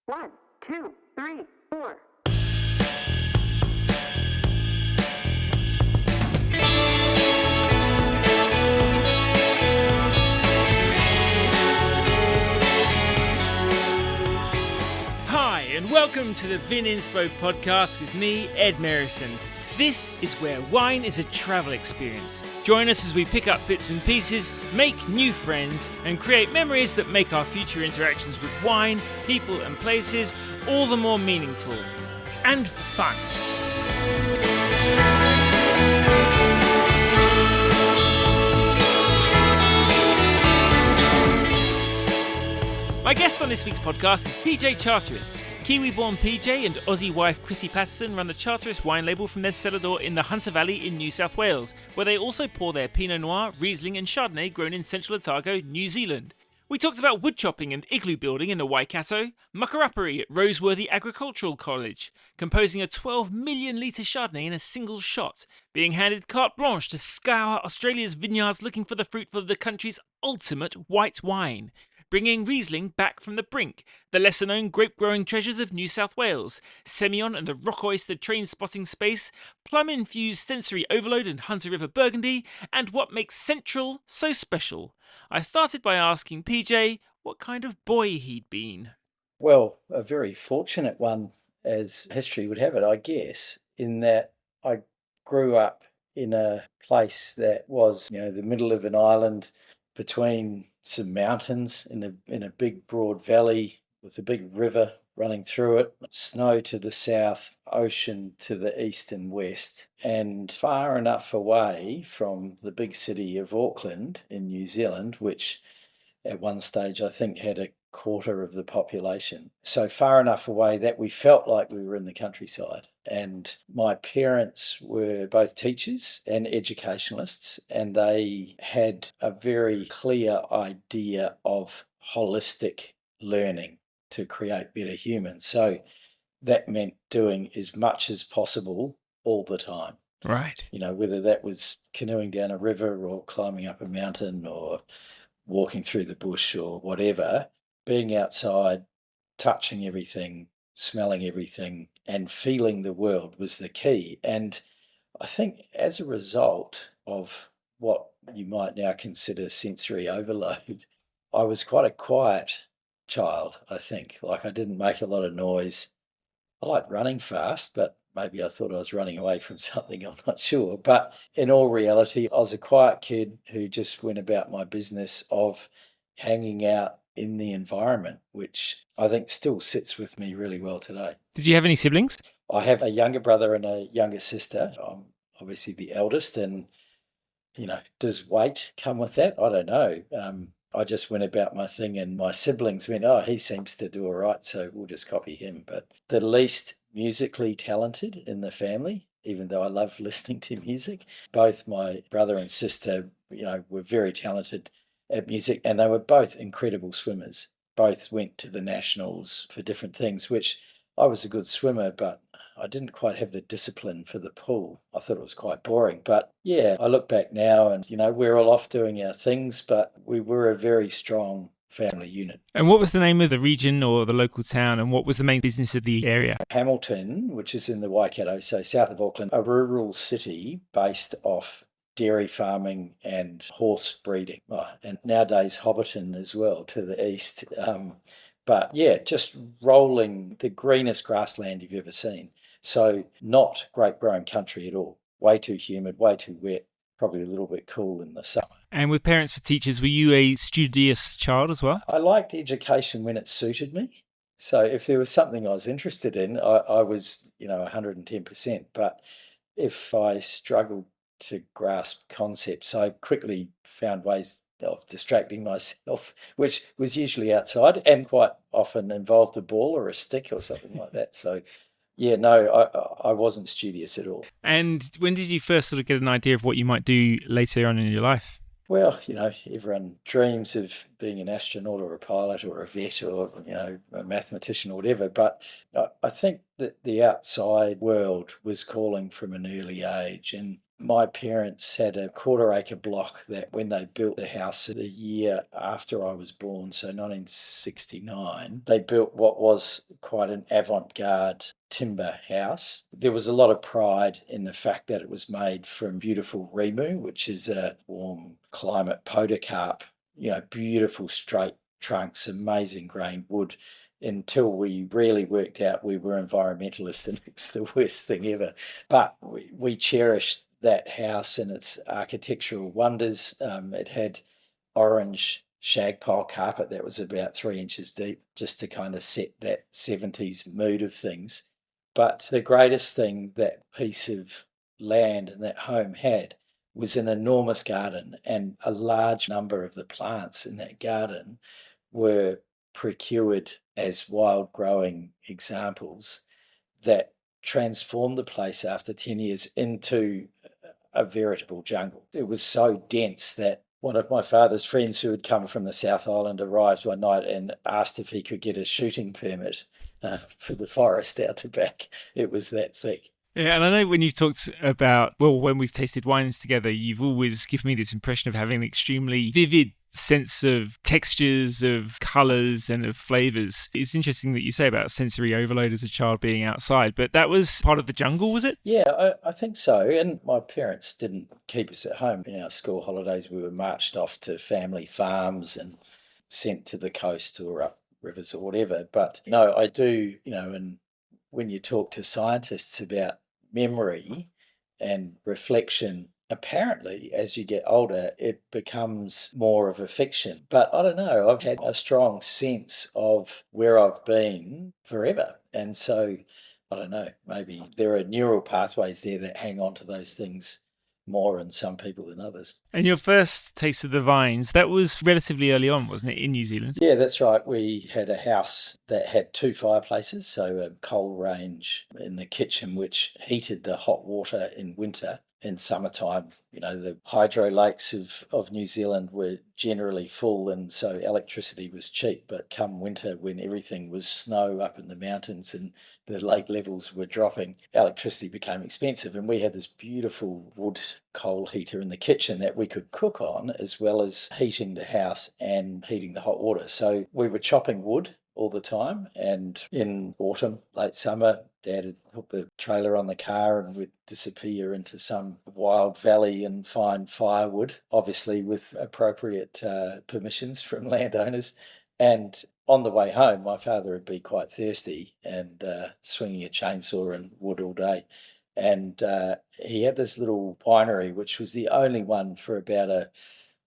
1, 2, 3, 4. Hi, and welcome to the Vininspo podcast with me, Ed Merrison. This is where wine is a travel experience. Join us as we pick up bits and pieces, make new friends, and create memories that make our future interactions with wine, people, and places all the more meaningful and fun. My guest on this week's podcast is PJ Charteris. Kiwi-born PJ and Aussie wife Chrissi Pattison run the Charteris wine label from their cellar door in the Hunter Valley in New South Wales, where they also pour their Pinot Noir, Riesling and Chardonnay grown in Central Otago, New Zealand. We talked about wood chopping and igloo building in the Waikato, muckeruppery at Roseworthy Agricultural College, composing a 12 million litre Chardonnay in a single shot, being handed carte blanche to scour Australia's vineyards looking for the fruit for the country's ultimate white wine, bringing Riesling back from the brink, the lesser-known grape-growing treasures of New South Wales, Semillon and the rock-oyster train-spotting space, plum-infused sensory overload and Hunter River Burgundy, and what makes Central so special. I started by asking PJ what kind of boy he'd been. Well, a very fortunate one, as history would have it, I guess, in that I grew up in a place that was, the middle of an island between some mountains in a big broad valley with a big river running through it, snow to the south, ocean to the east and west, and far enough away from the big city of Auckland in New Zealand, which at one stage I think had a quarter of the population. So far enough away that we felt like we were in the countryside. And my parents were both teachers and educationalists, and they had a very clear idea of holistic learning to create better humans. So that meant doing as much as possible all the time. Right. Whether that was canoeing down a river or climbing up a mountain or walking through the bush or whatever, being outside, touching everything, smelling everything, and feeling the world was the key. And I think as a result of what you might now consider sensory overload, I was quite a quiet child, I think. Like, I didn't make a lot of noise. I liked running fast, but maybe I thought I was running away from something, I'm not sure. But in all reality, I was a quiet kid who just went about my business of hanging out in the environment, which I think still sits with me really well today. Did you have any siblings? I have a younger brother and a younger sister. I'm obviously the eldest, and, does weight come with that? I don't know. I just went about my thing and my siblings went, oh, he seems to do all right, so we'll just copy him. But the least musically talented in the family, even though I love listening to music, both my brother and sister, were very talented at music, and they were both incredible swimmers. Both went to the nationals for different things, which I was a good swimmer, but I didn't quite have the discipline for the pool. I thought it was quite boring. But yeah, I look back now and, we're all off doing our things, but we were a very strong family unit. And what was the name of the region or the local town, and what was the main business of the area? Hamilton, which is in the Waikato, so south of Auckland, a rural city based off dairy farming and horse breeding. And nowadays Hobbiton as well to the east. But yeah, just rolling the greenest grassland you've ever seen. So not great growing country at all. Way too humid, way too wet, probably a little bit cool in the summer. And with parents for teachers, were you a studious child as well? I liked education when it suited me. So if there was something I was interested in, I was, 110%. But if I struggled to grasp concepts, I quickly found ways of distracting myself, which was usually outside and quite often involved a ball or a stick or something like that. So yeah, no, I wasn't studious at all. And when did you first sort of get an idea of what you might do later on in your life? Well, everyone dreams of being an astronaut or a pilot or a vet or, a mathematician or whatever. But I think that the outside world was calling from an early age. And My parents had a quarter-acre block that when they built the house the year after I was born, so 1969, they built what was quite an avant-garde timber house. There was a lot of pride in the fact that it was made from beautiful rimu, which is a warm climate podocarp, beautiful straight trunks, amazing grained wood, until we really worked out we were environmentalists and it was the worst thing ever. But we cherished that house and its architectural wonders. It had orange shagpile carpet that was about 3 inches deep, just to kind of set that 70s mood of things. But the greatest thing that piece of land and that home had was an enormous garden, and a large number of the plants in that garden were procured as wild growing examples that transformed the place after 10 years into a veritable jungle. It was so dense that one of my father's friends who had come from the South Island arrived one night and asked if he could get a shooting permit for the forest out the back. It was that thick. Yeah, and I know when you've talked about, when we've tasted wines together, you've always given me this impression of having an extremely vivid sense of textures, of colours and of flavours. It's interesting that you say about sensory overload as a child being outside, but that was part of the jungle, was it? Yeah, I think so. And my parents didn't keep us at home. In our school holidays, we were marched off to family farms and sent to the coast or up rivers or whatever. But no, I do, and when you talk to scientists about memory and reflection, apparently as you get older, it becomes more of a fiction. But I don't know, I've had a strong sense of where I've been forever. And so, I don't know, maybe there are neural pathways there that hang on to those things more in some people than others. And your first taste of the vines, that was relatively early on, wasn't it, in New Zealand? Yeah, that's right. We had a house that had 2 fireplaces, so a coal range in the kitchen, which heated the hot water in winter. In summertime, the hydro lakes of New Zealand were generally full, and so electricity was cheap. But come winter, when everything was snow up in the mountains and the lake levels were dropping, electricity became expensive. And we had this beautiful wood coal heater in the kitchen that we could cook on, as well as heating the house and heating the hot water. So we were chopping wood all the time, and in autumn, late summer, Dad would hook the trailer on the car and we'd disappear into some wild valley and find firewood, obviously with appropriate permissions from landowners. And on the way home, my father would be quite thirsty and swinging a chainsaw and wood all day. And he had this little winery, which was the only one for about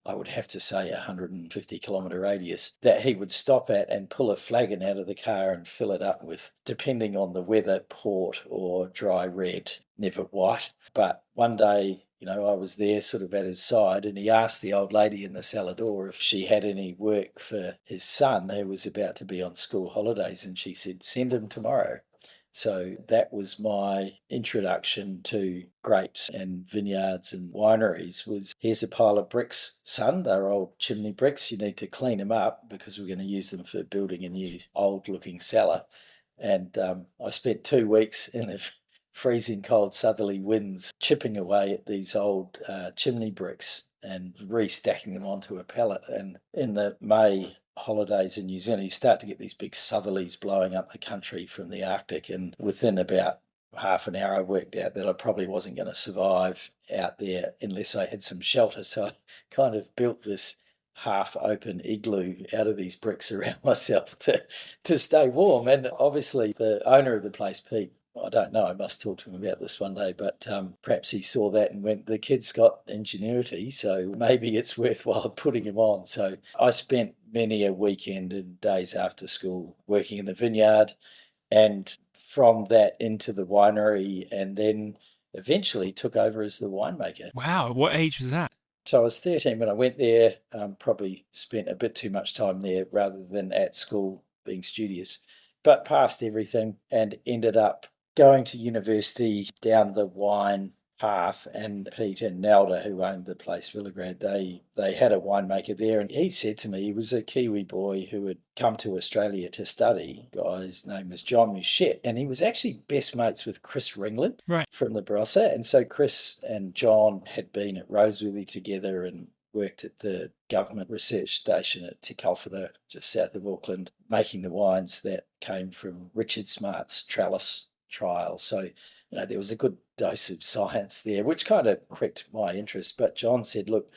I would have to say 150 kilometre radius, that he would stop at and pull a flagon out of the car and fill it up with, depending on the weather, port or dry red, never white. But one day, I was there sort of at his side, and he asked the old lady in the cellar door if she had any work for his son who was about to be on school holidays, and she said, "Send him tomorrow." So that was my introduction to grapes and vineyards and wineries. Was, here's a pile of bricks, son. They're old chimney bricks. You need to clean them up because we're going to use them for building a new old-looking cellar. And I spent 2 weeks in the freezing cold southerly winds chipping away at these old chimney bricks and restacking them onto a pallet. And in the May holidays in New Zealand, you start to get these big southerlies blowing up the country from the Arctic, and within about half an hour I worked out that I probably wasn't going to survive out there unless I had some shelter. So I kind of built this half-open igloo out of these bricks around myself to stay warm. And obviously the owner of the place, Pete, I don't know, I must talk to him about this one day, but perhaps he saw that and went, the kid's got ingenuity, so maybe it's worthwhile putting him on. So I spent many a weekend and days after school working in the vineyard, and from that into the winery, and then eventually took over as the winemaker. Wow, what age was that? So I was 13 when I went there, probably spent a bit too much time there rather than at school being studious, but passed everything and ended up going to university down the wine path, and Pete and Nelda, who owned the place Villagrad, they had a winemaker there, and he said to me, he was a Kiwi boy who had come to Australia to study. The guy's name was John Mouchette, and he was actually best mates with Chris Ringland from the Barossa. And so Chris and John had been at Roseworthy together and worked at the government research station at Te Kalwhara, just south of Auckland, making the wines that came from Richard Smart's trellis trial. So, there was a good dose of science there, which kind of pricked my interest. But John said, look,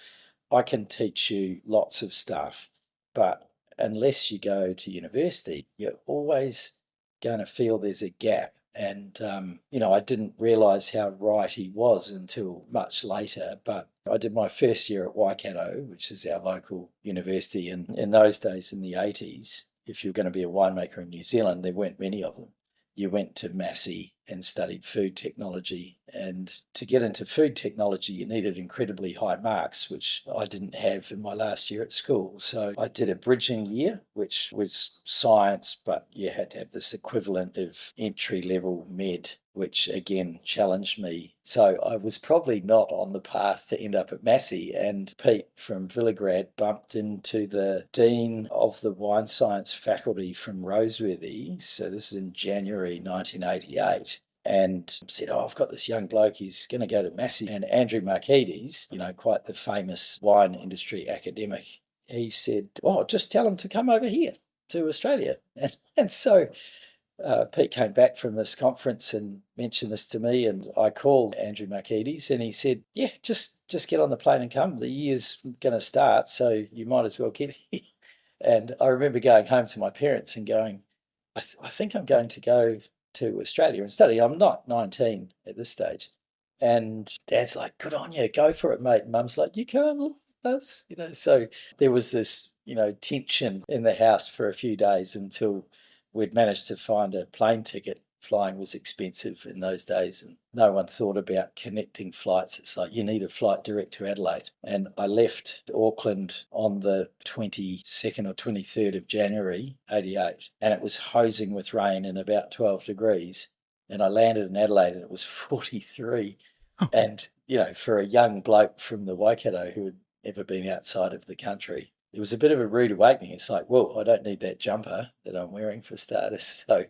I can teach you lots of stuff, but unless you go to university, you're always going to feel there's a gap. And, I didn't realise how right he was until much later. But I did my first year at Waikato, which is our local university. And in those days, in the 80s, if you're going to be a winemaker in New Zealand, there weren't many of them. You went to Massey and studied food technology. And to get into food technology, you needed incredibly high marks, which I didn't have in my last year at school. So I did a bridging year, which was science, but you had to have this equivalent of entry-level med, which again challenged me. So I was probably not on the path to end up at Massey. And Pete from Villagrad bumped into the dean of the wine science faculty from Roseworthy. So this is in January 1988. And said, I've got this young bloke, he's going to go to Massey. And Andrew Markides, quite the famous wine industry academic, he said, just tell him to come over here to Australia. And so Pete came back from this conference and mentioned this to me, and I called Andrew Markides, and he said, yeah, just get on the plane and come. The year's going to start, so you might as well get here. And I remember going home to my parents and going, I think I'm going to go to Australia and study. I'm not 19 at this stage. And Dad's like, good on you, go for it, mate. And Mum's like, you can't live with us. So there was this, tension in the house for a few days until we'd managed to find a plane ticket. Flying was expensive in those days, and no one thought about connecting flights. It's like you need a flight direct to Adelaide. And I left Auckland on the 22nd or 23rd of January, 88, and it was hosing with rain and about 12 degrees. And I landed in Adelaide and it was 43. And, for a young bloke from the Waikato who had never been outside of the country, it was a bit of a rude awakening. It's like, well, I don't need that jumper that I'm wearing for starters. So,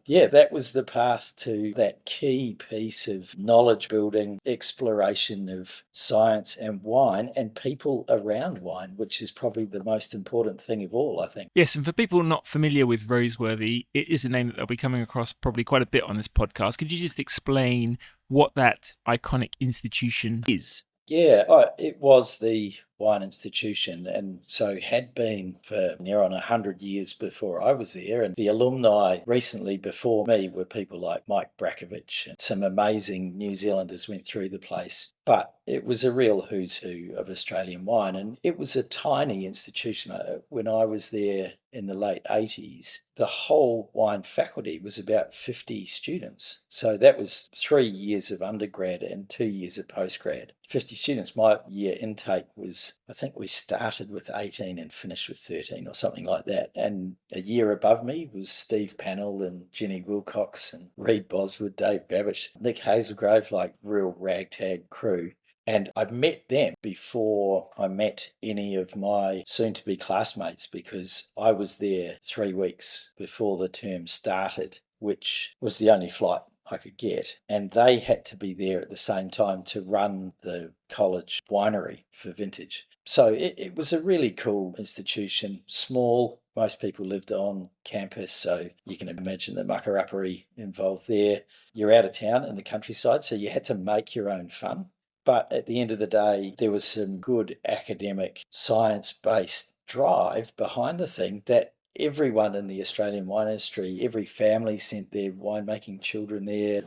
yeah, that was the path to that key piece of knowledge building, exploration of science and wine and people around wine, which is probably the most important thing of all, I think. Yes, and for people not familiar with Roseworthy, it is a name that they'll be coming across probably quite a bit on this podcast. Could you just explain what that iconic institution is? Yeah, it was the wine institution, and so had been for near on 100 years before I was there. And the alumni recently before me were people like Mike Brakovich, and some amazing New Zealanders went through the place. But it was a real who's who of Australian wine, and it was a tiny institution. When I was there in the late 80s, the whole wine faculty was about 50 students. So that was 3 years of undergrad and 2 years of postgrad. 50 students. My year intake was, I think we started with 18 and finished with 13 or something like that. And a year above me was Steve Pannell and Jenny Wilcox and Reid Boswood, Dave Babbage, Nick Hazelgrove, like real ragtag crew. And I met them before I met any of my soon-to-be classmates, because I was there 3 weeks before the term started, which was the only flight I could get. And they had to be there at the same time to run the college winery for vintage. So it was a really cool institution, small. Most people lived on campus, so you can imagine the muckarappery involved there. You're out of town in the countryside, so you had to make your own fun. But at the end of the day, there was some good academic, science-based drive behind the thing that everyone in the Australian wine industry, every family sent their winemaking children there.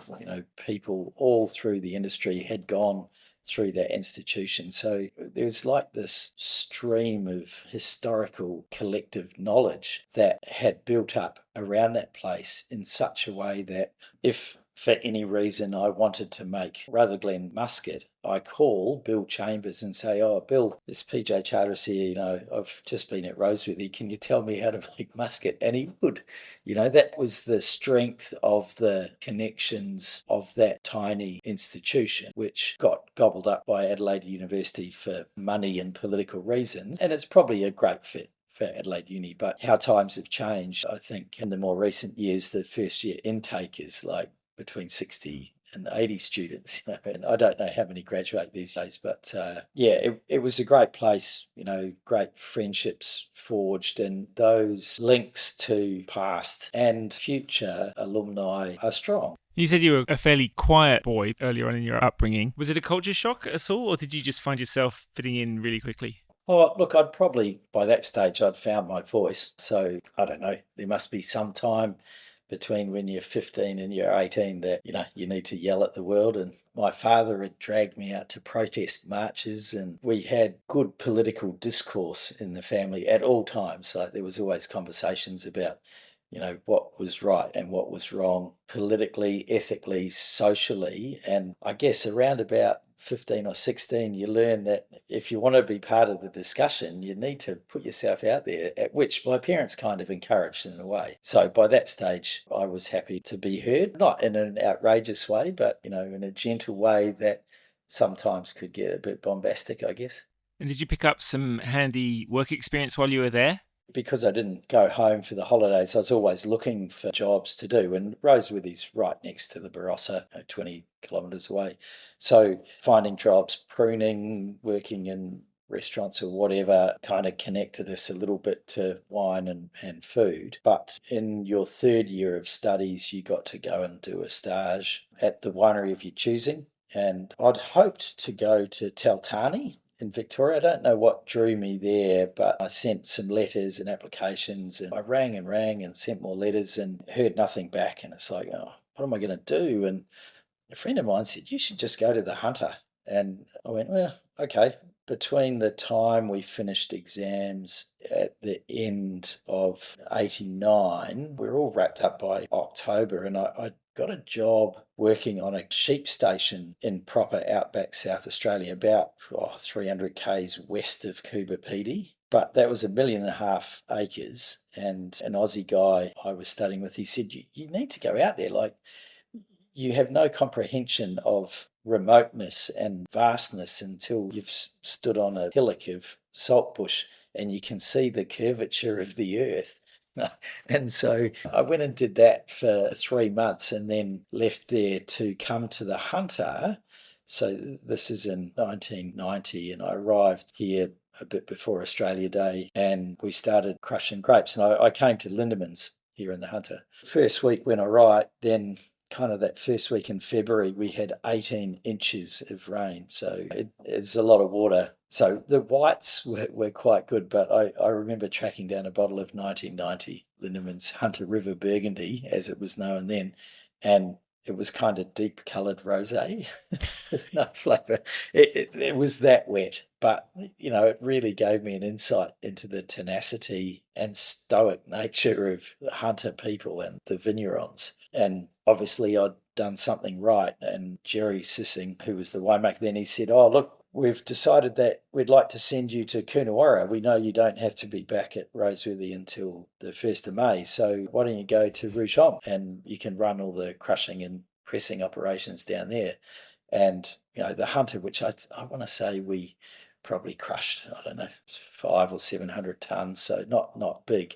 People all through the industry had gone through that institution. So there's like this stream of historical collective knowledge that had built up around that place in such a way that if for any reason I wanted to make Rutherglen muscat, I call Bill Chambers and say, "Oh, Bill, this PJ Charteris here, I've just been at Roseworthy. Can you tell me how to make muscat?" And he would. That was the strength of the connections of that tiny institution, which got gobbled up by Adelaide University for money and political reasons. And it's probably a great fit for Adelaide Uni, but how times have changed. I think in the more recent years, the first year intake is like between 60 and 80 students, and I don't know how many graduate these days, but it was a great place, great friendships forged, and those links to past and future alumni are strong. You said you were a fairly quiet boy earlier on in your upbringing. Was it a culture shock at all, or did you just find yourself fitting in really quickly? Oh, look, by that stage, I'd found my voice. So I don't know, there must be some time between when you're 15 and you're 18 that, you need to yell at the world. And my father had dragged me out to protest marches, and we had good political discourse in the family at all times. Like there was always conversations about, what was right and what was wrong politically, ethically, socially. And I guess around about 15 or 16, you learn that if you want to be part of the discussion, you need to put yourself out there, at which my parents kind of encouraged in a way. So by that stage, I was happy to be heard, not in an outrageous way, but, in a gentle way that sometimes could get a bit bombastic, I guess. And did you pick up some handy work experience while you were there? Because I didn't go home for the holidays, I was always looking for jobs to do. And Roseworthy's right next to the Barossa, 20 kilometres away. So finding jobs, pruning, working in restaurants or whatever kind of connected us a little bit to wine and food. But in your third year of studies, you got to go and do a stage at the winery of your choosing. And I'd hoped to go to Taltani in Victoria. I don't know what drew me there, but I sent some letters and applications, and I rang and sent more letters and heard nothing back. And it's like, oh, what am I going to do? And a friend of mine said, "You should just go to the Hunter." And I went, well, okay. Between the time we finished exams at the end of 89, we were all wrapped up by October, and I got a job working on a sheep station in proper outback South Australia, about 300 k's west of Coober Pedy. But that was 1.5 million acres, and an Aussie guy I was studying with, he said, you need to go out there. Like, you have no comprehension of remoteness and vastness until you've stood on a hillock of saltbush and you can see the curvature of the earth. And so I went and did that for 3 months and then left there to come to the Hunter. So this is in 1990, and I arrived here a bit before Australia Day, and we started crushing grapes. And I came to Lindeman's here in the Hunter. First week went all right, then kind of that first week in February, we had 18 inches of rain. So it's a lot of water. So the whites were quite good, but I remember tracking down a bottle of 1990 Lindeman's Hunter River Burgundy, as it was known then, and it was kind of deep coloured rosé with no flavour. It was that wet, but, it really gave me an insight into the tenacity and stoic nature of the Hunter people and the vignerons. And obviously I'd done something right. And Jerry Sissing, who was the winemaker then, he said, "Oh, look, we've decided that we'd like to send you to Coonawarra. We know you don't have to be back at Roseworthy until the 1st of May. So why don't you go to Rouge Homme and you can run all the crushing and pressing operations down there." And, the Hunter, which I want to say we probably crushed, I don't know, 500 or 700 tonnes. So not big.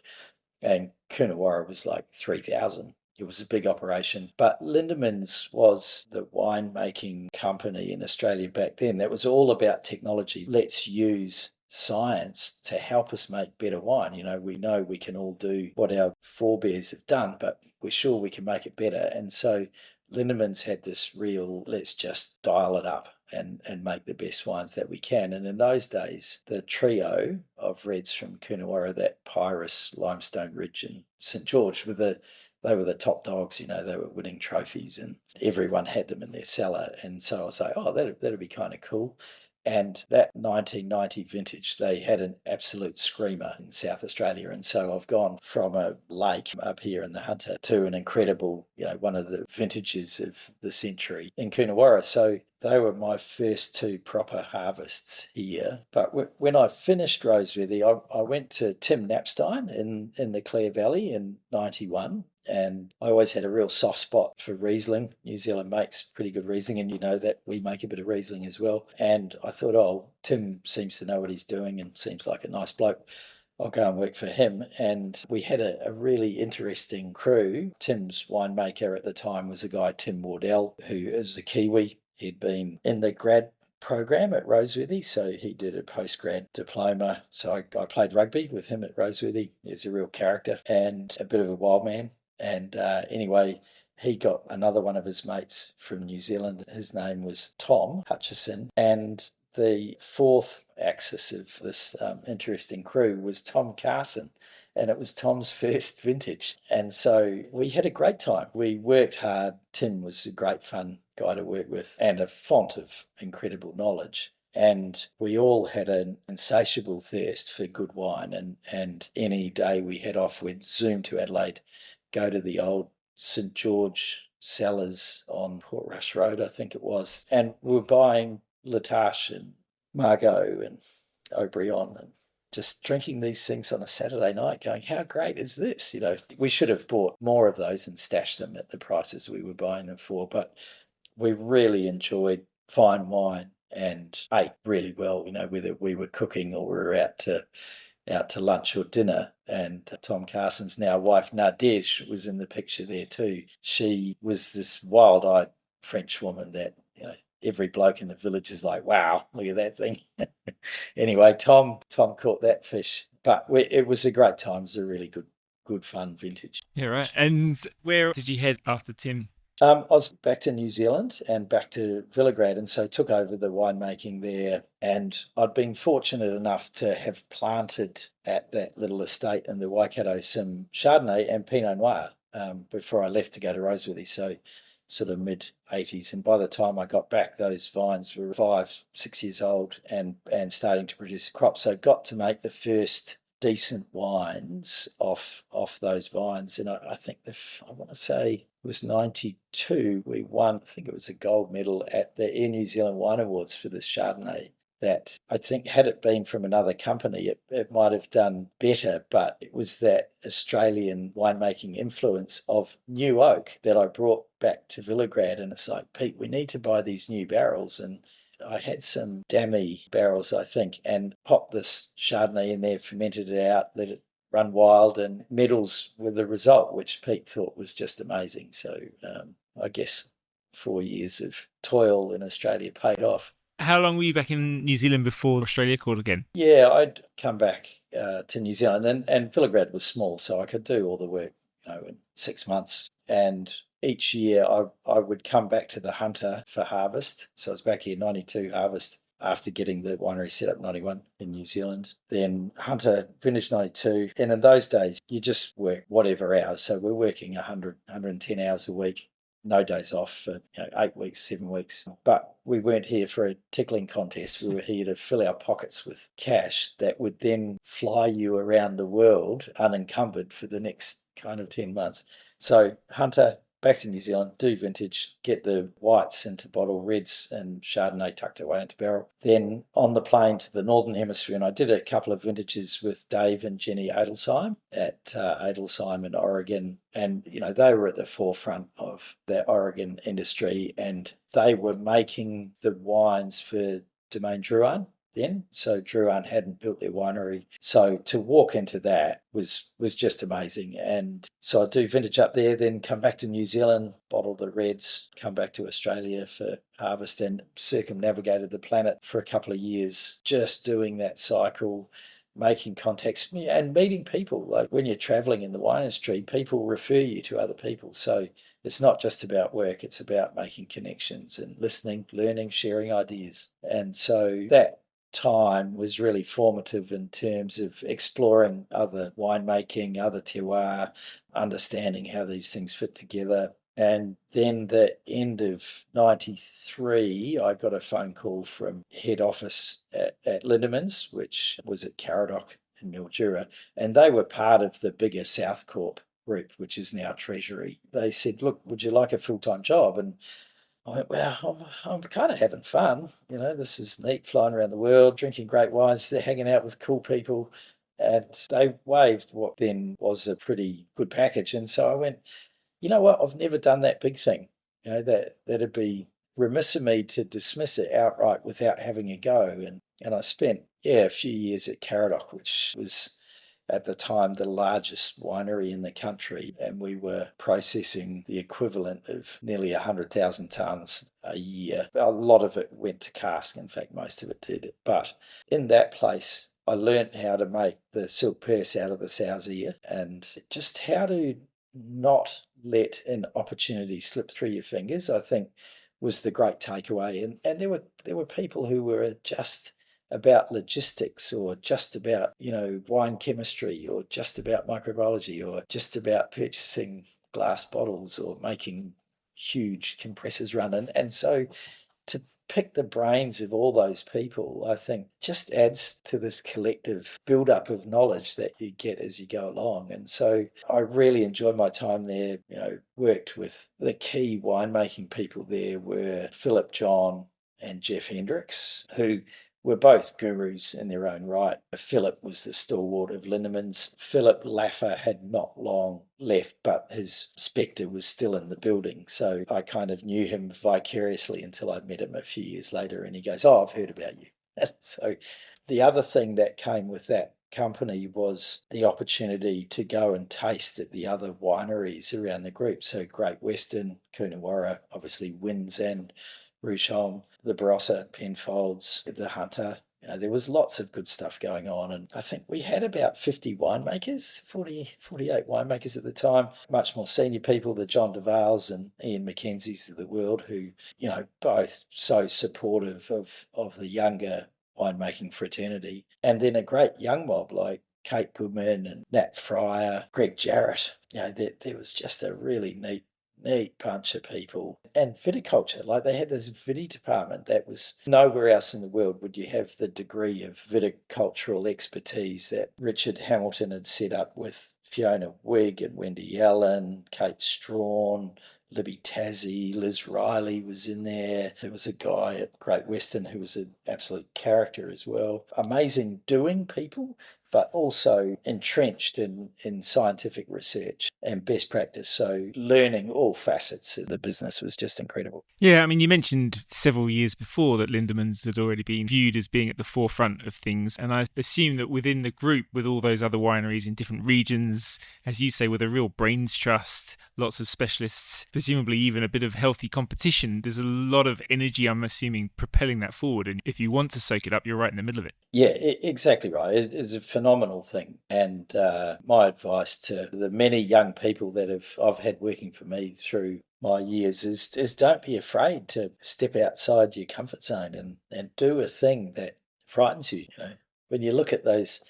And Coonawarra was like 3,000. It was a big operation. But Lindeman's was the winemaking company in Australia back then that was all about technology. Let's use science to help us make better wine. We know we can all do what our forebears have done, but we're sure we can make it better. And so Lindeman's had this real, let's just dial it up and make the best wines that we can. And in those days, the trio of reds from Coonawarra, that Pyrus, Limestone Ridge and St. George, they were the top dogs. They were winning trophies and everyone had them in their cellar. And so I was like, oh, that'd be kind of cool. And that 1990 vintage, they had an absolute screamer in South Australia. And so I've gone from a lake up here in the Hunter to an incredible, one of the vintages of the century in Coonawarra. So they were my first two proper harvests here. But when I finished Roseworthy, I went to Tim Knapstein in the Clare Valley in 91. And I always had a real soft spot for Riesling. New Zealand makes pretty good Riesling, and you know that we make a bit of Riesling as well. And I thought, oh, Tim seems to know what he's doing and seems like a nice bloke. I'll go and work for him. And we had a really interesting crew. Tim's winemaker at the time was a guy, Tim Wardell, who is a Kiwi. He'd been in the grad program at Roseworthy, so he did a postgrad diploma. So I played rugby with him at Roseworthy. He's a real character and a bit of a wild man. And anyway, he got another one of his mates from New Zealand. His name was Tom Hutchison. And the fourth axis of this interesting crew was Tom Carson. And it was Tom's first vintage. And so we had a great time. We worked hard. Tim was a great fun guy to work with and a font of incredible knowledge. And we all had an insatiable thirst for good wine. And any day we had off, we'd zoom to Adelaide, go to the old St George cellars on Portrush Road, I think it was. And we were buying Latache and Margot and Obrion and just drinking these things on a Saturday night going, how great is this? We should have bought more of those and stashed them at the prices we were buying them for. But we really enjoyed fine wine and ate really well, whether we were cooking or we were out to lunch or dinner. And Tom Carson's now wife, Nadej, was in the picture there too. She was this wild-eyed French woman that, every bloke in the village is like, wow, look at that thing. Anyway, Tom caught that fish. But it was a great time. It was a really good fun vintage. Yeah, right. And where did you head after Tim? I was back to New Zealand and back to Villagrad, and so took over the winemaking there. And I'd been fortunate enough to have planted at that little estate in the Waikato some Chardonnay and Pinot Noir before I left to go to Roseworthy, so sort of mid-80s. And by the time I got back, those vines were 5-6 years old and starting to produce a crop. So got to make the first decent wines off those vines. And I think I want to say it was 92, we won, I think it was a gold medal at the Air New Zealand Wine Awards for the Chardonnay. That I think had it been from another company, it might have done better, but it was that Australian winemaking influence of new oak that I brought back to Villagrad. And it's like, Pete, we need to buy these new barrels. And I had some Damy barrels, I think, and popped this Chardonnay in there, fermented it out, let it run wild, and medals were the result, which Pete thought was just amazing. So I guess 4 years of toil in Australia paid off. How long were you back in New Zealand before Australia called again? Yeah, I'd come back to New Zealand, and Villagrad was small, so I could do all the work, in 6 months. And each year I would come back to the Hunter for harvest. So I was back here 92 harvest after getting the winery set up 91 in New Zealand. Then Hunter finished 92. And in those days, you just work whatever hours. So we're working 100, 110 hours a week. No days off for 8 weeks, 7 weeks. But we weren't here for a tickling contest. We were here to fill our pockets with cash that would then fly you around the world unencumbered for the next kind of 10 months. So Hunter, back to New Zealand, do vintage, get the whites into bottle, reds and Chardonnay tucked away into barrel. Then on the plane to the Northern Hemisphere, and I did a couple of vintages with Dave and Jenny Adelsheim at Adelsheim in Oregon. And, they were at the forefront of the Oregon industry, and they were making the wines for Domaine Drouhin then. So Drouhin hadn't built their winery. So to walk into that was just amazing. And so I do vintage up there, then come back to New Zealand, bottle the reds, come back to Australia for harvest, and circumnavigated the planet for a couple of years, just doing that cycle, making contacts and meeting people. Like when you're traveling in the wine industry, people refer you to other people. So it's not just about work, it's about making connections and listening, learning, sharing ideas. And so that time was really formative in terms of exploring other winemaking, other terroir, understanding how these things fit together. And then the end of 93, I got a phone call from head office at Lindemans, which was at Caradoc in Mildura, and they were part of the bigger South Corp group, which is now Treasury. They said, look, would you like a full-time job? And I went, well, I'm kind of having fun. This is neat, flying around the world, drinking great wines, they're hanging out with cool people. And they waived what then was a pretty good package. And so I went, you know what, I've never done that big thing. That'd be remiss of me to dismiss it outright without having a go. And I spent, a few years at Caradoc, which was at the time the largest winery in the country, and we were processing the equivalent of nearly 100,000 tonnes a year. A lot of it went to cask, in fact most of it did. But in that place I learnt how to make the silk purse out of the sow's ear, and just how to not let an opportunity slip through your fingers, I think, was the great takeaway. And there were people who were just about logistics, or just about, wine chemistry, or just about microbiology, or just about purchasing glass bottles or making huge compressors run. And so to pick the brains of all those people, I think just adds to this collective build-up of knowledge that you get as you go along. And so I really enjoyed my time there. Worked with the key winemaking people there were Philip John and Jeff Hendricks, who were both gurus in their own right. Philip was the stalwart of Lindemans. Philip Laffer had not long left, but his spectre was still in the building. So I kind of knew him vicariously until I met him a few years later, and he goes, "Oh, I've heard about you." And so the other thing that came with that company was the opportunity to go and taste at the other wineries around the group. So Great Western, Coonawarra, obviously Wynns and Rougeholme, the Barossa, Penfolds, the Hunter. There was lots of good stuff going on. And I think we had about 50 winemakers, 48 winemakers at the time, much more senior people, the John DeVales and Ian Mackenzie's of the world, who, both so supportive of the younger winemaking fraternity. And then a great young mob like Kate Goodman and Nat Fryer, Greg Jarrett. There was just a really neat bunch of people. And viticulture, like they had this viti department that was nowhere else in the world would you have the degree of viticultural expertise that Richard Hamilton had set up with Fiona Wigg and Wendy Allen, Kate Strawn, Libby Tassie, Liz Riley was in there. There was a guy at Great Western who was an absolute character as well. Amazing doing people, but also entrenched in scientific research and best practice. So learning all facets of the business was just incredible. Yeah, I mean, you mentioned several years before that Lindemans had already been viewed as being at the forefront of things. And I assume that within the group, with all those other wineries in different regions, as you say, with a real brains trust, lots of specialists, presumably even a bit of healthy competition, there's a lot of energy, I'm assuming, propelling that forward. And if you want to soak it up, you're right in the middle of it. Yeah, exactly right. It's a phenomenal thing. And my advice to the many young people that I've had working for me through my years is don't be afraid to step outside your comfort zone and do a thing that frightens you. When you look at those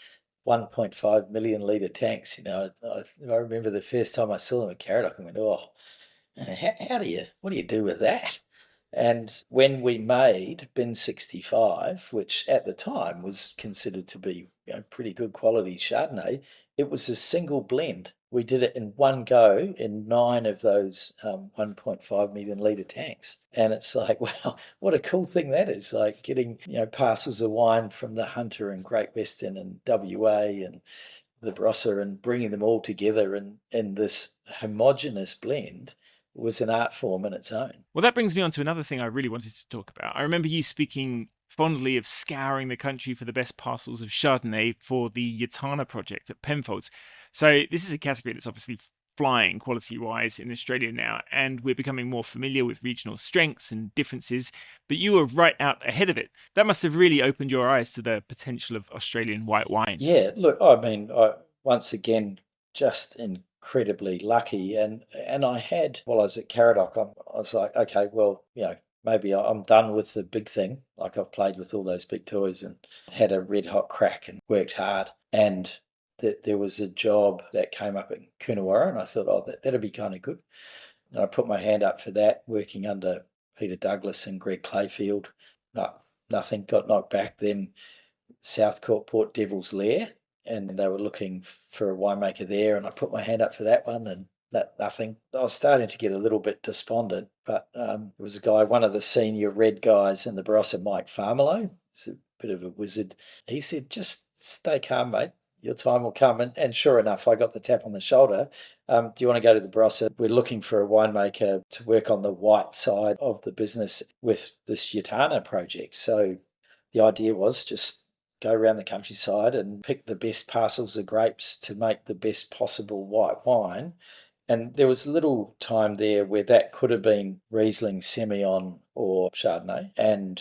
1.5 million litre tanks, I remember the first time I saw them at Caradoc, I went, oh, what do you do with that? And when we made Bin 65, which at the time was considered to be pretty good quality Chardonnay, it was a single blend. We did it in one go in 9 of those 1.5 million litre tanks. And it's like, wow, what a cool thing that is, like getting parcels of wine from the Hunter and Great Western and WA and the Barossa and bringing them all together in this homogeneous blend was an art form in its own. Well, that brings me on to another thing I really wanted to talk about. I remember you speaking fondly of scouring the country for the best parcels of Chardonnay for the Yatana project at Penfolds. So this is a category that's obviously flying quality-wise in Australia now, and we're becoming more familiar with regional strengths and differences, but you were right out ahead of it. That must have really opened your eyes to the potential of Australian white wine. Yeah, look, I mean, once again, just incredibly lucky. And I had, while I was at Caradoc, I was like, okay, well, maybe I'm done with the big thing. Like I've played with all those big toys and had a red hot crack and worked hard. And there was a job that came up in Coonawarra, and I thought, oh, that'd be kind of good. And I put my hand up for that, working under Peter Douglas and Greg Clayfield. No, nothing, got knocked back. Then Southcourt Port Devil's Lair, and they were looking for a winemaker there, and I put my hand up for that one, and nothing. I was starting to get a little bit despondent, but there was a guy, one of the senior red guys in the Barossa, Mike Farmelo. He's a bit of a wizard. He said, just stay calm, mate. Your time will come. And sure enough, I got the tap on the shoulder. Do you want to go to the Barossa? We're looking for a winemaker to work on the white side of the business with this Yatana project. So the idea was just go around the countryside and pick the best parcels of grapes to make the best possible white wine. And there was little time there where that could have been Riesling, Semillon, or Chardonnay. And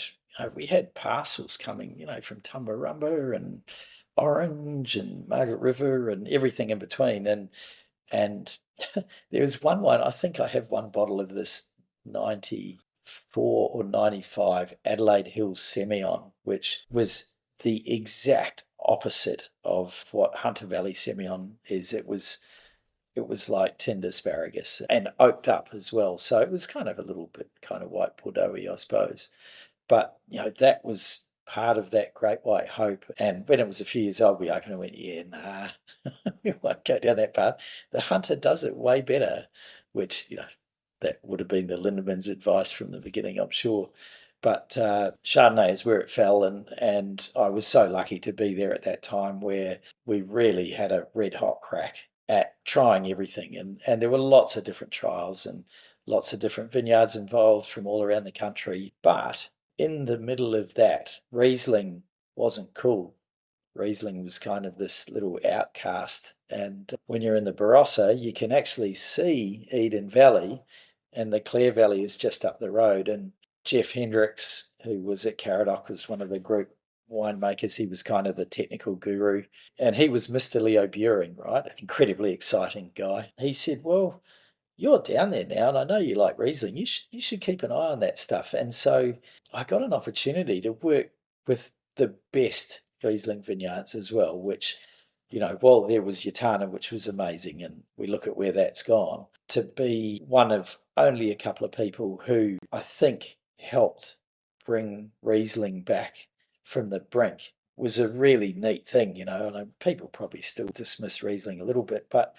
we had parcels coming, from Tumbarumba and Orange and Margaret River and everything in between. And there was one wine, I think I have one bottle of this 94 or 95 Adelaide Hills Semillon, which was the exact opposite of what Hunter Valley Semillon is. It was like tinned asparagus and oaked up as well. So it was kind of a little bit kind of white Bordeaux-y, I suppose. But, that was part of that great white hope. And when it was a few years old, we opened and went, yeah, nah, we won't go down that path. The Hunter does it way better, which, that would have been the Lindeman's advice from the beginning, I'm sure. But Chardonnay is where it fell, and I was so lucky to be there at that time where we really had a red-hot crack at trying everything. And there were lots of different trials and lots of different vineyards involved from all around the country. But in the middle of that, Riesling wasn't cool. Riesling was kind of this little outcast. And when you're in the Barossa, you can actually see Eden Valley, and the Clare Valley is just up the road. And Jeff Hendricks, who was at Caradoc, was one of the group winemakers. He was kind of the technical guru. And he was Mr. Leo Buring, right? Incredibly exciting guy. He said, well, you're down there now, and I know you like Riesling. You should keep an eye on that stuff. And so I got an opportunity to work with the best Riesling vineyards as well, which, while there was Yatana, which was amazing, and we look at where that's gone, to be one of only a couple of people who I think helped bring Riesling back from the brink was a really neat thing, and people probably still dismiss Riesling a little bit, but,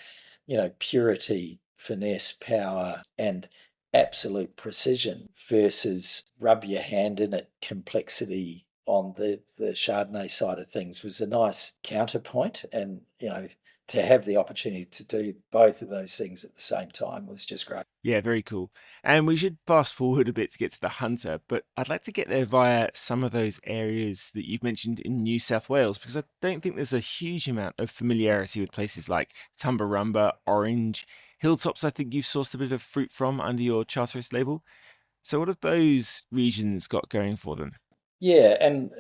purity, finesse, power, and absolute precision versus rub your hand in it complexity on the Chardonnay side of things was a nice counterpoint. And, to have the opportunity to do both of those things at the same time was just great. Yeah, very cool. And we should fast forward a bit to get to the Hunter, but I'd like to get there via some of those areas that you've mentioned in New South Wales, because I don't think there's a huge amount of familiarity with places like Tumbarumba, Orange, Hilltops. I think you've sourced a bit of fruit from under your Charteris label. So what have those regions got going for them? Yeah, and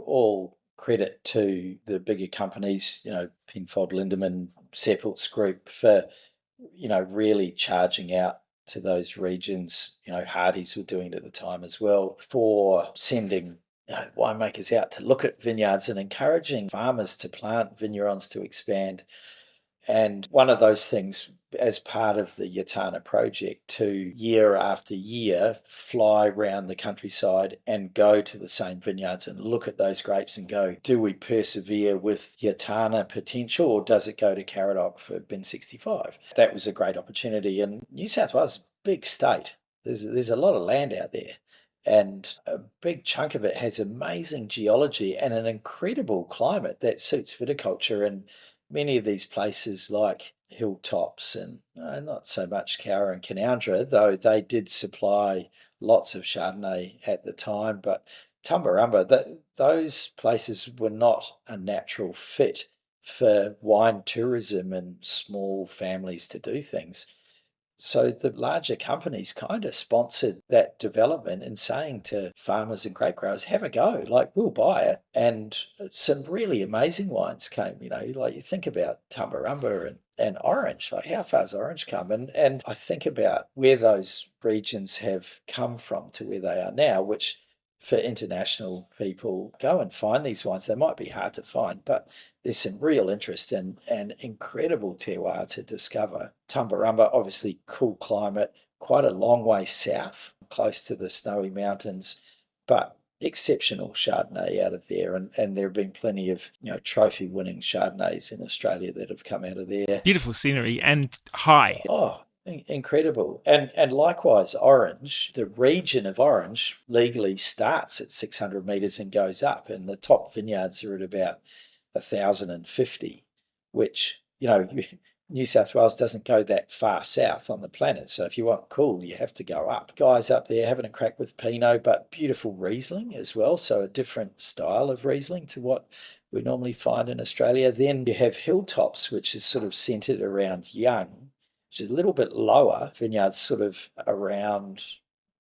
all credit to the bigger companies, Penfold, Lindemann, Seppelts Group for, really charging out to those regions. Hardy's were doing it at the time as well, for sending winemakers out to look at vineyards and encouraging farmers to plant vignerons to expand. And one of those things, as part of the Yatana project, to year after year fly around the countryside and go to the same vineyards and look at those grapes and go, do we persevere with Yatana potential, or does it go to Caradoc for bin 65? That was a great opportunity. And New South Wales is a big state. There's a lot of land out there. And a big chunk of it has amazing geology and an incredible climate that suits viticulture. And many of these places like Hilltops and not so much Cowra and Canowindra, though they did supply lots of Chardonnay at the time, but Tumbarumba, those places were not a natural fit for wine tourism and small families to do things. So the larger companies kind of sponsored that development and saying to farmers and grape growers, have a go, like we'll buy it. And some really amazing wines came, like you think about Tumbarumba and Orange, like how far's Orange come? And I think about where those regions have come from to where they are now, which for international people, go and find these wines. They might be hard to find, but there's some real interest and incredible terroir to discover. Tumbarumba, obviously cool climate, quite a long way south, close to the snowy mountains, but exceptional Chardonnay out of there. And there have been plenty of, trophy winning Chardonnays in Australia that have come out of there. Beautiful scenery and high. Oh, incredible. And likewise, Orange, the region of Orange legally starts at 600 metres and goes up, and the top vineyards are at about 1,050, which, New South Wales doesn't go that far south on the planet. So if you want cool, you have to go up. Guys up there having a crack with Pinot, but beautiful Riesling as well. So a different style of Riesling to what we normally find in Australia. Then you have Hilltops, which is sort of centred around Young, which is a little bit lower. Vineyards sort of around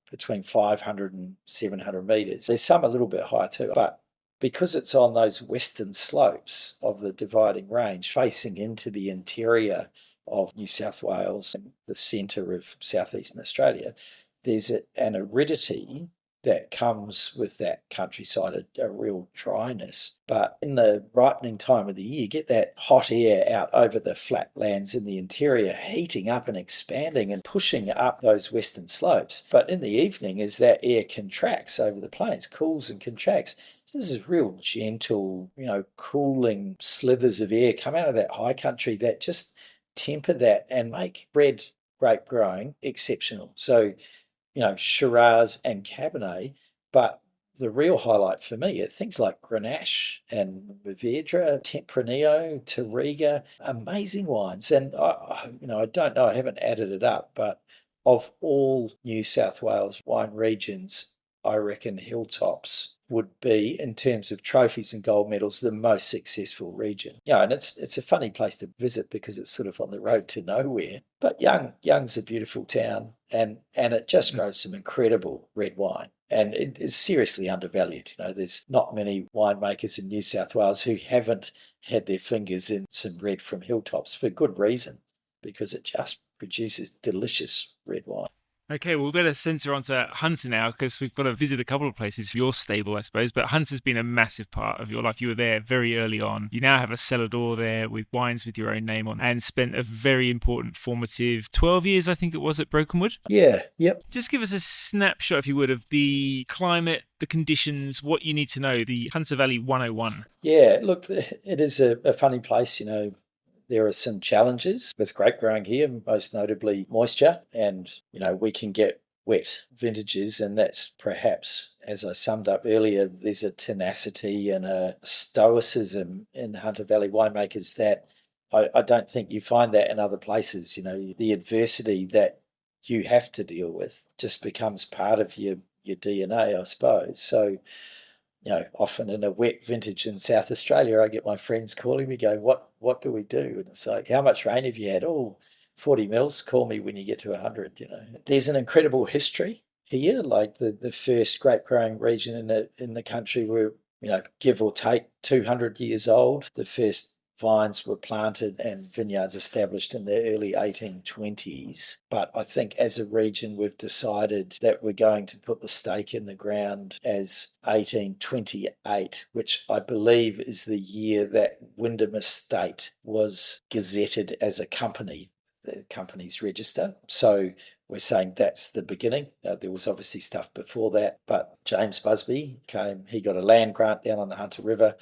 between 500 and 700 metres. There's some a little bit higher too, but because it's on those western slopes of the dividing range, facing into the interior of New South Wales and the centre of southeastern Australia, there's an aridity that comes with that countryside, a real dryness. But in the ripening time of the year, you get that hot air out over the flatlands in the interior, heating up and expanding and pushing up those western slopes. But in the evening, as that air contracts over the plains, cools and contracts, so this is real gentle, cooling slithers of air come out of that high country that just temper that and make red grape growing exceptional. So, Shiraz and Cabernet, but the real highlight for me are things like Grenache and Mourvedre, Tempranillo, Touriga, amazing wines. And I don't know, I haven't added it up, but of all New South Wales wine regions, I reckon Hilltops would be, in terms of trophies and gold medals, the most successful region. And it's a funny place to visit because it's sort of on the road to nowhere. But Young's a beautiful town, and it just grows some incredible red wine. And it is seriously undervalued. There's not many winemakers in New South Wales who haven't had their fingers in some red from Hilltops for good reason, because it just produces delicious red wine. Okay, well, we better centre onto Hunter now, because we've got to visit a couple of places for your stable, I suppose. But Hunter's been a massive part of your life. You were there very early on. You now have a cellar door there with wines with your own name on, and spent a very important formative 12 years, I think it was, at Brokenwood. Yeah, yep. Just give us a snapshot, if you would, of the climate, the conditions, what you need to know, the Hunter Valley 101. Yeah, look, it is a funny place, There are some challenges with grape growing here, most notably moisture, and we can get wet vintages, and that's perhaps, as I summed up earlier, there's a tenacity and a stoicism in the Hunter Valley winemakers that I don't think you find that in other places. The adversity that you have to deal with just becomes part of your DNA, I suppose. So often in a wet vintage in South Australia, I get my friends calling me going, what do we do? And it's like, how much rain have you had? Oh, 40 mils, call me when you get to 100, There's an incredible history here, like the first grape growing region in the country were, give or take 200 years old. The first vines were planted and vineyards established in the early 1820s. But I think as a region, we've decided that we're going to put the stake in the ground as 1828, which I believe is the year that Wyndham Estate was gazetted as a company, the company's register. So we're saying that's the beginning. There was obviously stuff before that, but James Busby he got a land grant down on the Hunter River,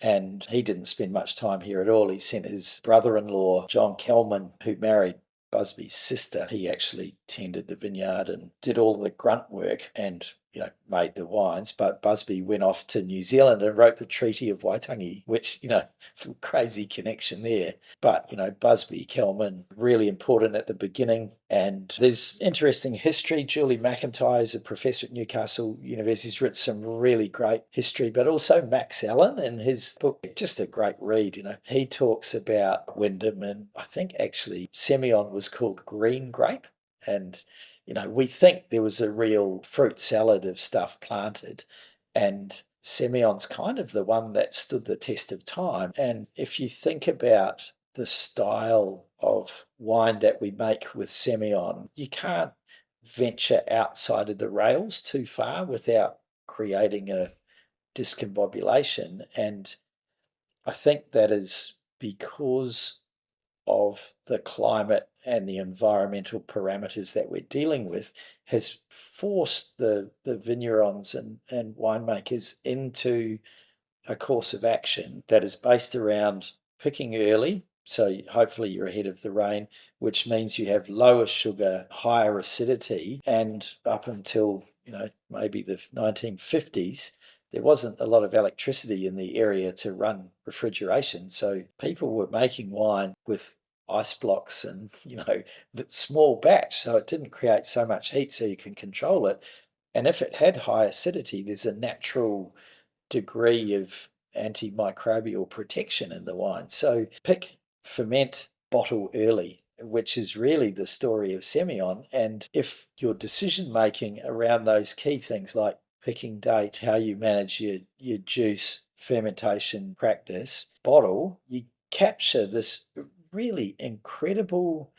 and he didn't spend much time here at all. He sent his brother-in-law, John Kelman, who married Busby's sister. He actually tended the vineyard and did all the grunt work and made the wines. But Busby went off to New Zealand and wrote the Treaty of Waitangi, which, some crazy connection there. But, Busby, Kelman, really important at the beginning. And there's interesting history. Julie McIntyre is a professor at Newcastle University. He's written some really great history, but also Max Allen in his book, just a great read. He talks about Wyndham, and I think actually Semillon was called green grape. And we think there was a real fruit salad of stuff planted, and Semillon's kind of the one that stood the test of time. And if you think about the style of wine that we make with Semillon, you can't venture outside of the rails too far without creating a discombobulation. And I think that is because of the climate and the environmental parameters that we're dealing with has forced the vignerons and winemakers into a course of action that is based around picking early. So hopefully you're ahead of the rain, which means you have lower sugar, higher acidity. And up until, maybe the 1950s, there wasn't a lot of electricity in the area to run refrigeration. So people were making wine with ice blocks and, the small batch. So it didn't create so much heat so you can control it. And if it had high acidity, there's a natural degree of antimicrobial protection in the wine. So pick, ferment, bottle early, which is really the story of Semillon. And if your decision making around those key things like picking date, how you manage your juice, fermentation practice, bottle, you capture this really incredible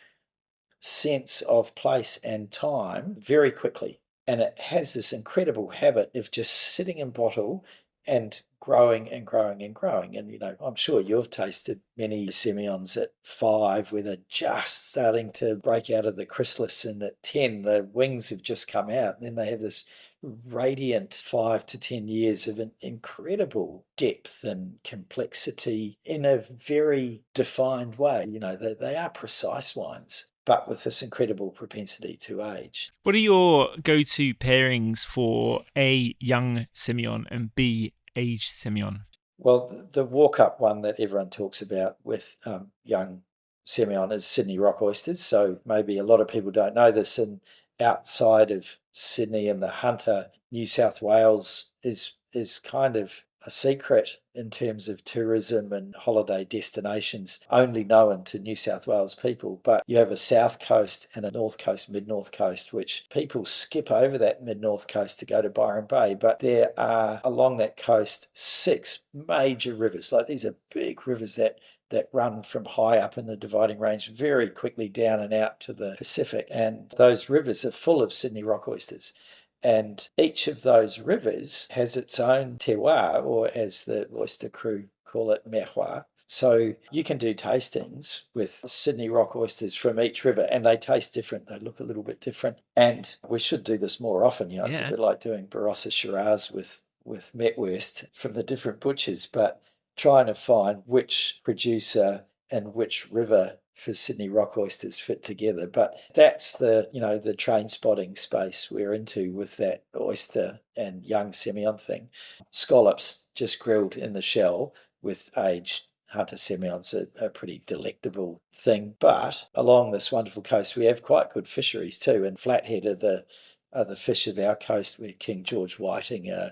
sense of place and time very quickly. And it has this incredible habit of just sitting in bottle and growing and growing and growing. And, I'm sure you've tasted many Semillons at 5 where they're just starting to break out of the chrysalis, and at 10, the wings have just come out. And then they have this radiant 5 to 10 years of an incredible depth and complexity in a very defined way. They are precise wines, but with this incredible propensity to age. What are your go-to pairings for A, young Semillon, and B, aged Semillon? Well, the walk-up one that everyone talks about with young Semillon is Sydney rock oysters. So maybe a lot of people don't know this, and outside of Sydney and the Hunter, New South Wales is kind of a secret in terms of tourism and holiday destinations, only known to New South Wales people. But you have a south coast and a north coast, mid-north coast, which people skip over that mid-north coast to go to Byron Bay. But there are, along that coast, 6 major rivers. Like, these are big rivers that run from high up in the Dividing Range very quickly down and out to the Pacific. And those rivers are full of Sydney rock oysters. And each of those rivers has its own terroir, or as the oyster crew call it, merroir. So you can do tastings with Sydney rock oysters from each river, and they taste different. They look a little bit different. And we should do this more often. It's a bit like doing Barossa Shiraz with Metwurst from the different butchers, but trying to find which producer and which river for Sydney rock oysters fit together. But that's the train spotting space we're into with that oyster and young Semillon thing. Scallops just grilled in the shell with aged Hunter Semillon's a pretty delectable thing. But along this wonderful coast, we have quite good fisheries too. And flathead are the fish of our coast, where King George whiting are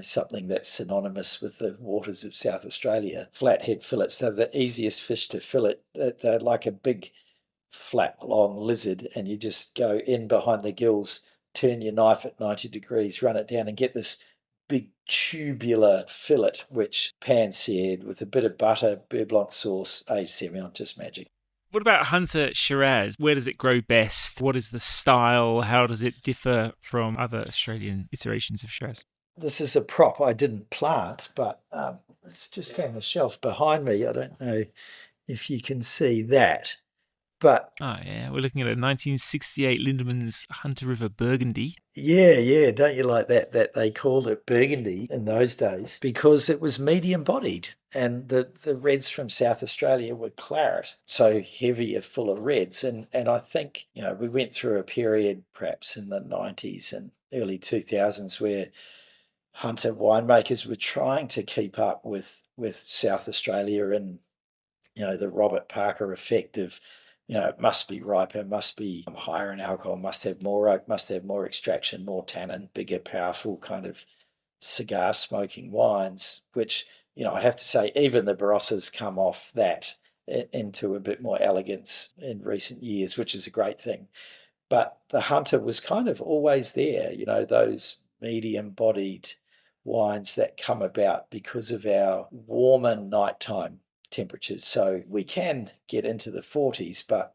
something that's synonymous with the waters of South Australia. Flathead fillets, they're the easiest fish to fillet. They're like a big, flat, long lizard, and you just go in behind the gills, turn your knife at 90 degrees, run it down, and get this big tubular fillet, which pan-seared with a bit of butter, beurre blanc sauce, aged Semillon, just magic. What about Hunter Shiraz? Where does it grow best? What is the style? How does it differ from other Australian iterations of Shiraz? This is a prop I didn't plant, but it's just on the shelf behind me. I don't know if you can see that. But oh yeah, we're looking at a 1968 Lindeman's Hunter River Burgundy. Yeah, don't you like that they called it Burgundy in those days because it was medium bodied, and the reds from South Australia were claret, so heavier, full of reds. And I think we went through a period perhaps in the 90s and early 2000s where Hunter winemakers were trying to keep up with South Australia and the Robert Parker effect of it must be riper, must be higher in alcohol, must have more oak, must have more extraction, more tannin, bigger, powerful kind of cigar smoking wines, which, I have to say, even the Barossas come off that into a bit more elegance in recent years, which is a great thing. But the Hunter was kind of always there, those medium-bodied wines that come about because of our warmer nighttime temperatures. So we can get into the 40s, but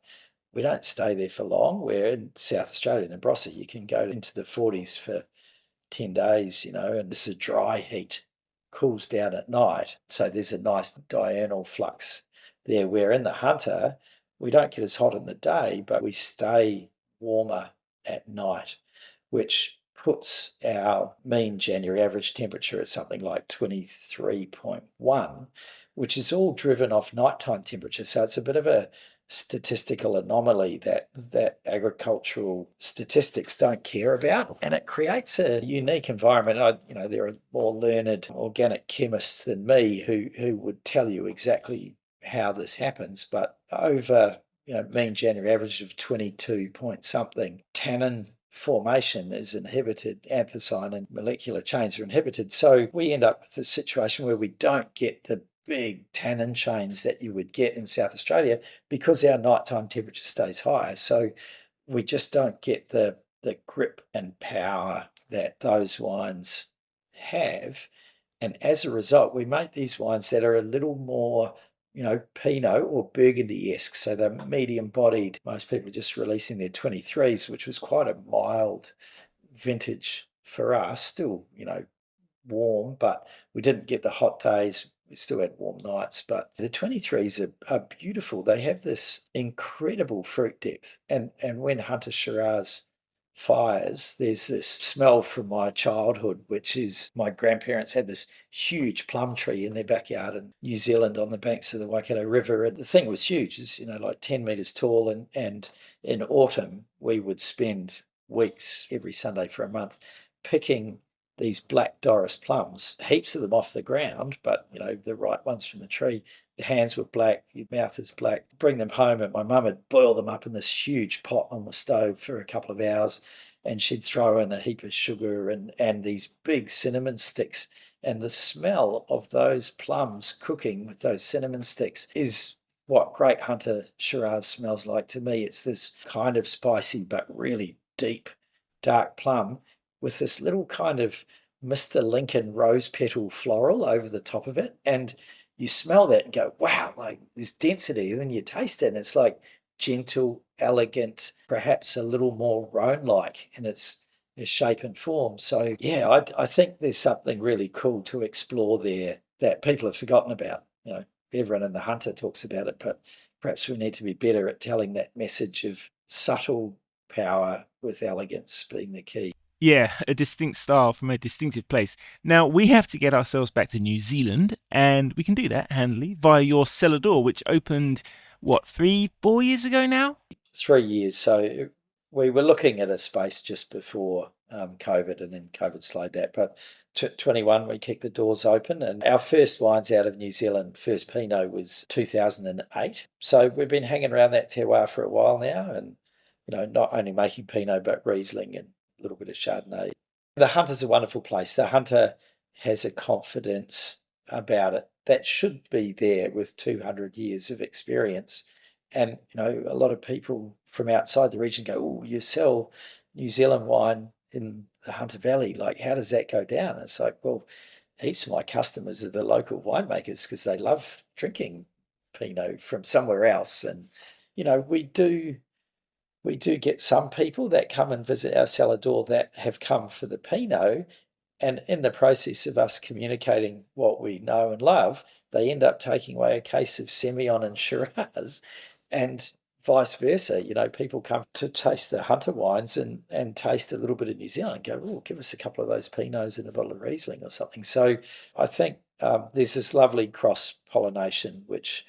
we don't stay there for long. Where in South Australia, in the Barossa, you can go into the 40s for 10 days, and this is a dry heat, cools down at night. So there's a nice diurnal flux there, where in the hunter, we don't get as hot in the day, but we stay warmer at night, which puts our mean January average temperature at something like 23.1, which is all driven off nighttime temperature. So it's a bit of a statistical anomaly that agricultural statistics don't care about, and it creates a unique environment. There are more learned organic chemists than me who would tell you exactly how this happens, but over mean January average of 22 point something, tannin formation is inhibited, anthracene and molecular chains are inhibited. So we end up with a situation where we don't get the big tannin chains that you would get in South Australia because our nighttime temperature stays higher. So we just don't get the grip and power that those wines have. And as a result, we make these wines that are a little more Pinot or Burgundy-esque, so they're medium-bodied. Most people are just releasing their 23s, which was quite a mild vintage for us. Still, warm, but we didn't get the hot days. We still had warm nights, but the 23s are beautiful. They have this incredible fruit depth, and when Hunter Shiraz fires, there's this smell from my childhood, which is my grandparents had this huge plum tree in their backyard in New Zealand on the banks of the Waikato River, and the thing was huge. It's like 10 metres tall, and in autumn we would spend weeks every Sunday for a month picking these black Doris plums, heaps of them off the ground, but the right ones from the tree. The hands were black, your mouth is black. Bring them home, and my mum would boil them up in this huge pot on the stove for a couple of hours, and she'd throw in a heap of sugar and these big cinnamon sticks. And the smell of those plums cooking with those cinnamon sticks is what great Hunter Shiraz smells like to me. It's this kind of spicy but really deep, dark plum with this little kind of Mr. Lincoln rose petal floral over the top of it. And you smell that and go, wow, like there's density. And then you taste it and it's like gentle, elegant, perhaps a little more Rhone-like in its shape and form. So yeah, I think there's something really cool to explore there that people have forgotten about. Everyone in the Hunter talks about it, but perhaps we need to be better at telling that message of subtle power with elegance being the key. Yeah, a distinct style from a distinctive place. Now, we have to get ourselves back to New Zealand, and we can do that handily via your cellar door, which opened, 3-4 years ago now? 3 years. So we were looking at a space just before COVID, and then COVID slowed that. But 21, we kicked the doors open, and our first wines out of New Zealand, first Pinot, was 2008. So we've been hanging around that terroir for a while now, and not only making Pinot, but Riesling and a little bit of Chardonnay. The Hunter's a wonderful place. The Hunter has a confidence about it that should be there with 200 years of experience. And, a lot of people from outside the region go, oh, you sell New Zealand wine in the Hunter Valley. Like, how does that go down? It's like, well, heaps of my customers are the local winemakers because they love drinking Pinot from somewhere else. And, we do get some people that come and visit our cellar door that have come for the Pinot, and in the process of us communicating what we know and love, they end up taking away a case of Semillon and Shiraz, and vice versa. People come to taste the Hunter wines and taste a little bit of New Zealand and go, oh, give us a couple of those Pinots and a bottle of Riesling or something. So I think there's this lovely cross-pollination, which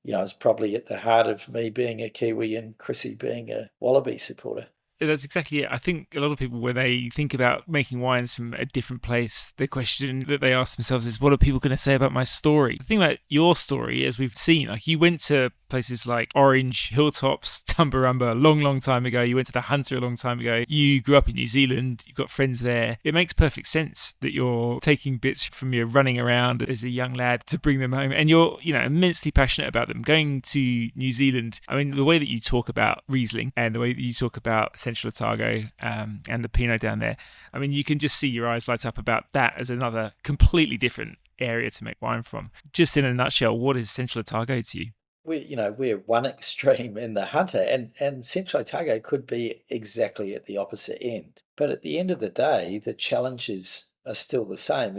is probably at the heart of me being a Kiwi and Chrissi being a Wallaby supporter. That's exactly it. I think a lot of people, when they think about making wines from a different place, the question that they ask themselves is, what are people going to say about my story? The thing about your story, as we've seen, like you went to places like Orange, Hilltops, Tumbarumba a long, long time ago. You went to the Hunter a long time ago. You grew up in New Zealand. You've got friends there. It makes perfect sense that you're taking bits from your running around as a young lad to bring them home. And you're, immensely passionate about them. Going to New Zealand, I mean, the way that you talk about Riesling and the way that you talk about Central Otago and the Pinot down there, I mean, you can just see your eyes light up about that as another completely different area to make wine from. Just in a nutshell, what is Central Otago to you? we're one extreme in the hunter, and Central Otago could be exactly at the opposite end. But at the end of the day, the challenges are still the same.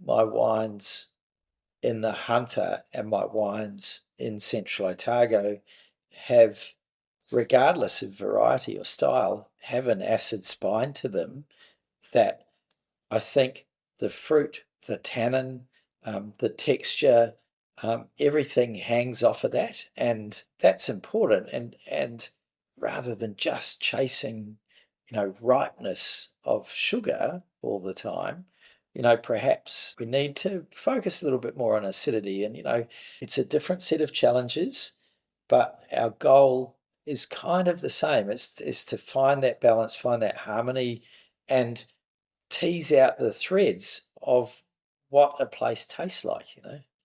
My wines in the hunter and my wines in Central Otago have, regardless of variety or style, have an acid spine to them that I think the fruit, the tannin, the texture, everything hangs off of that, and that's important. And rather than just chasing, ripeness of sugar all the time, perhaps we need to focus a little bit more on acidity. And it's a different set of challenges, but our goal is kind of the same. It's to find that balance, find that harmony, and tease out the threads of what a place tastes like.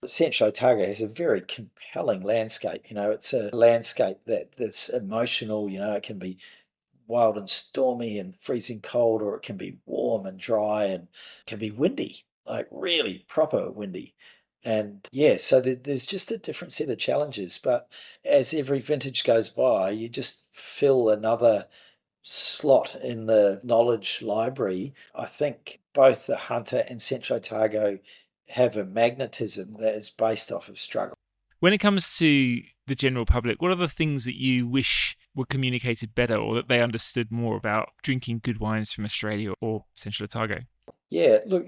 Central Otago has a very compelling landscape. It's a landscape that's emotional. It can be wild and stormy and freezing cold, or it can be warm and dry, and it can be windy, like really proper windy. And yeah, so there's just a different set of challenges. But as every vintage goes by, you just fill another slot in the knowledge library. I think both the Hunter and Central Otago have a magnetism that is based off of struggle. When it comes to the general public, what are the things that you wish were communicated better, or that they understood more about drinking good wines from Australia or Central Otago? Yeah, look,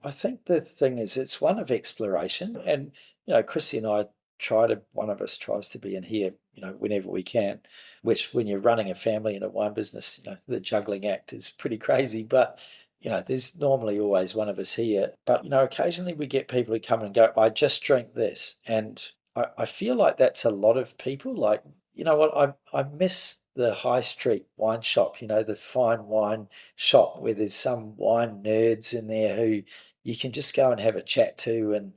I think the thing is it's one of exploration. And, Chrissy and I one of us tries to be in here, whenever we can, which when you're running a family in a wine business, the juggling act is pretty crazy. But, there's normally always one of us here. But, occasionally we get people who come and go, I just drink this. And I feel like that's a lot of people. Like, what, I miss the high street wine shop, the fine wine shop where there's some wine nerds in there who you can just go and have a chat to and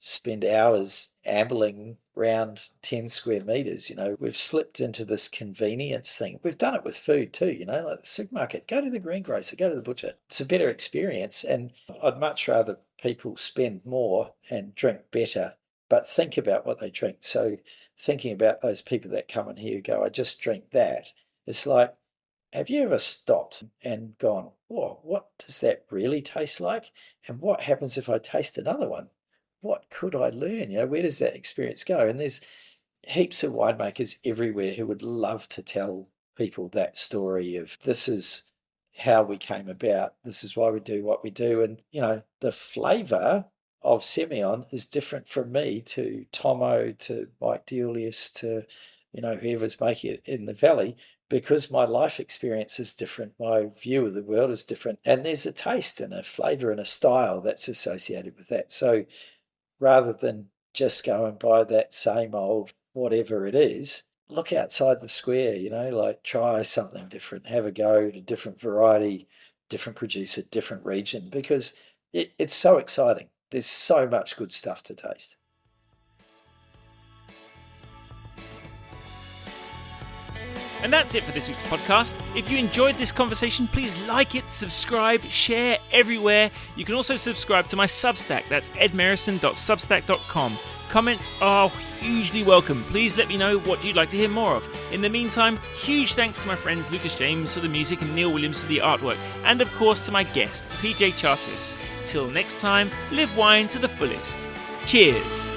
spend hours ambling around 10 square meters. We've slipped into this convenience thing. We've done it with food too, like the supermarket. Go to the greengrocer, go to the butcher. It's a better experience, and I'd much rather people spend more and drink better, but think about what they drink. So thinking about those people that come in here who go, I just drink that. It's like, have you ever stopped and gone, oh, what does that really taste like? And what happens if I taste another one? What could I learn? Where does that experience go? And there's heaps of winemakers everywhere who would love to tell people that story of, this is how we came about. This is why we do what we do. And, the flavour of Semillon is different from me to Tomo, to Mike Deulius, to, whoever's making it in the valley, because my life experience is different. My view of the world is different. And there's a taste and a flavour and a style that's associated with that. So rather than just go and buy that same old whatever it is, look outside the square, like try something different, have a go at a different variety, different producer, different region, because it's so exciting. There's so much good stuff to taste. And that's it for this week's podcast. If you enjoyed this conversation, please like it, subscribe, share everywhere. You can also subscribe to my Substack. That's edmerison.substack.com. Comments are hugely welcome. Please let me know what you'd like to hear more of. In the meantime, huge thanks to my friends Lucas James for the music and Neil Williams for the artwork. And of course to my guest, PJ Charteris. Till next time, live wine to the fullest. Cheers.